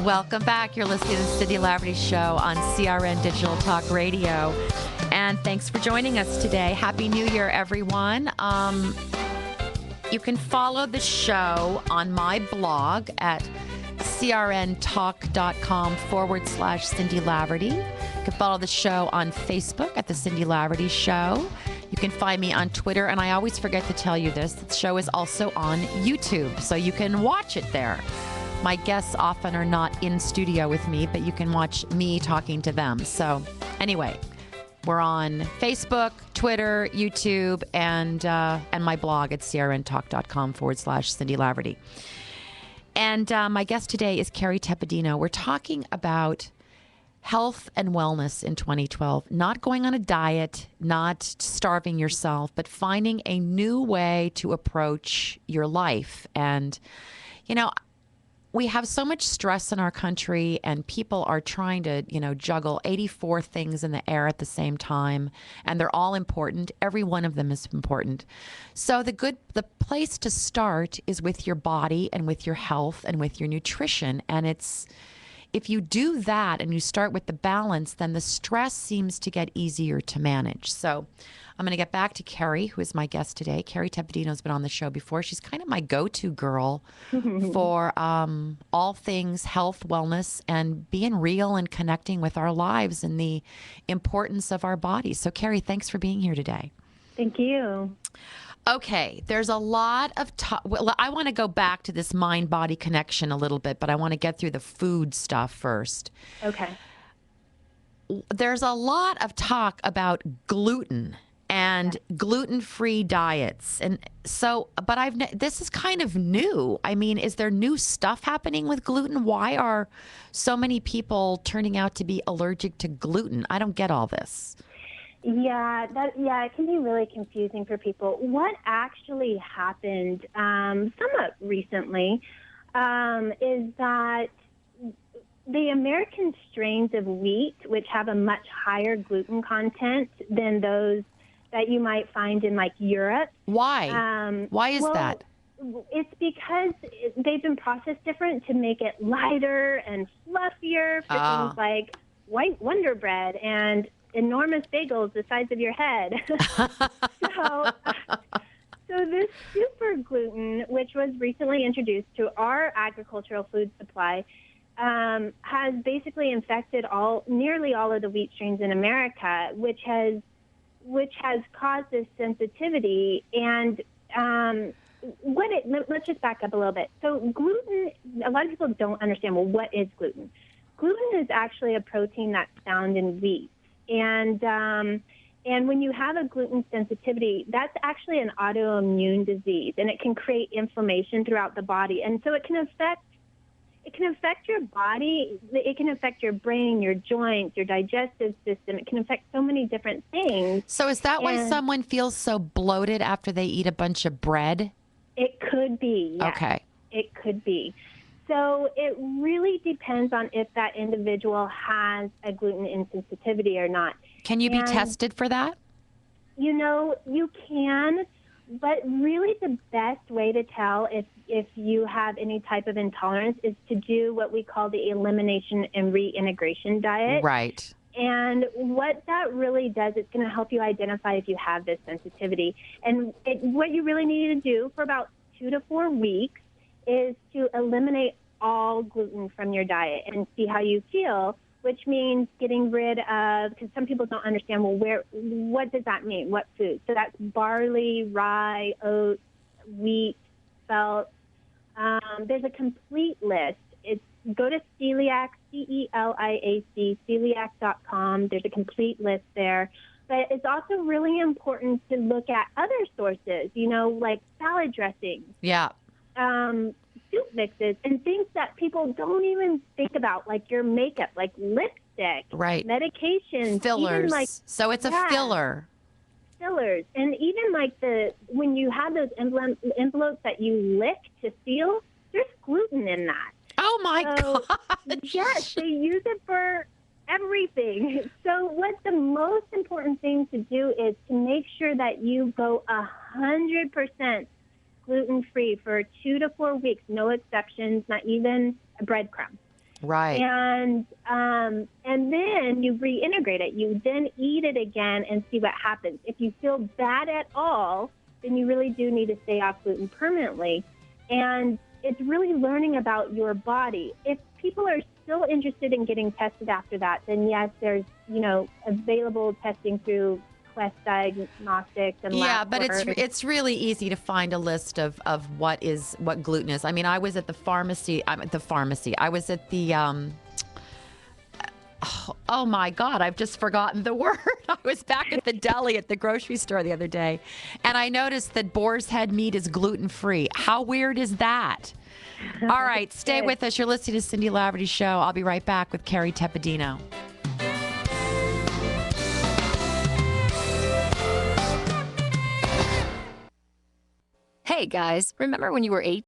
Welcome back. You're listening to the Cindy Laverty Show on CRN Digital Talk Radio. And thanks for joining us today. Happy New Year, everyone. You can follow the show on my blog at crntalk.com/Cindy Laverty. You can follow the show on Facebook at The Cindy Laverty Show. You can find me on Twitter, and I always forget to tell you this. The show is also on YouTube, so you can watch it there. My guests often are not in studio with me, but you can watch me talking to them. So anyway, we're on Facebook, Twitter, YouTube, and my blog at crntalk.com/Cindy Laverty. And my guest today is Carrie Tepedino. We're talking about health and wellness in 2012, not going on a diet, not starving yourself, but finding a new way to approach your life. And, you know, we have so much stress in our country, and people are trying to, juggle 84 things in the air at the same time, and they're all important. Every one of them is important. So the place to start is with your body and with your health and with your nutrition. And if you do that and you start with the balance, then the stress seems to get easier to manage. So I'm going to get back to Carrie, who is my guest today. Carrie Tepedino has been on the show before. She's kind of my go-to girl for all things health, wellness, and being real and connecting with our lives and the importance of our bodies. So Carrie, thanks for being here today. Thank you. Okay, there's a lot of talk. Well, I want to go back to this mind-body connection a little bit, but I want to get through the food stuff first. Okay. There's a lot of talk about gluten and gluten-free diets. And so, but this is kind of new. I mean, is there new stuff happening with gluten? Why are so many people turning out to be allergic to gluten? I don't get all this. Yeah, it can be really confusing for people. What actually happened somewhat recently is that the American strains of wheat, which have a much higher gluten content than those that you might find in like Europe. Why? Why is that? It's because they've been processed different to make it lighter and fluffier for things like white Wonder Bread and enormous bagels the size of your head. So this super gluten, which was recently introduced to our agricultural food supply, has basically infected nearly all of the wheat strains in America, which has caused this sensitivity. And let's just back up a little bit. So gluten, a lot of people don't understand, well, what is gluten? Gluten is actually a protein that's found in wheat. And when you have a gluten sensitivity, that's actually an autoimmune disease, and it can create inflammation throughout the body. And so it can affect your body. It can affect your brain, your joints, your digestive system. It can affect so many different things. So is that why someone feels so bloated after they eat a bunch of bread? It could be. Yes. Okay. It could be. So it really depends on if that individual has a gluten insensitivity or not. Can you be tested for that? You can, but really the best way to tell if you have any type of intolerance is to do what we call the elimination and reintegration diet. Right. And what that really does, it's going to help you identify if you have this sensitivity. And what you really need to do for about 2 to 4 weeks is to eliminate all gluten from your diet and see how you feel, which means getting rid of, because some people don't understand, well, what does that mean? What food? So that's barley, rye, oats, wheat, spelt. There's a complete list. Go to celiac, CELIAC, celiac.com. There's a complete list there. But it's also really important to look at other sources, like salad dressings. Yeah. Soup mixes and things that people don't even think about, like your makeup, like lipstick, right? Medications, fillers. So it's a filler. Fillers, and even like when you have those envelopes that you lick to seal, there's gluten in that. Oh my God! Yes, they use it for everything. So what the most important thing to do is to make sure that you go 100% gluten-free for 2 to 4 weeks, no exceptions, not even a breadcrumb. Right. And then you reintegrate it. You then eat it again and see what happens. If you feel bad at all, then you really do need to stay off gluten permanently. And it's really learning about your body. If people are still interested in getting tested after that, then yes, there's, available testing through Quest Diagnostics and Yeah, but LabCorp. it's really easy to find a list of what gluten is. I mean, I was at the pharmacy. I'm at the pharmacy. I was at the oh my God, I've just forgotten the word. I was back at the deli at the grocery store the other day, and I noticed that boar's head meat is gluten free. How weird is that? All right, stay with us. You're listening to Cindy Laverty's show. I'll be right back with Carrie Tepedino. Hey guys, remember when you were 8?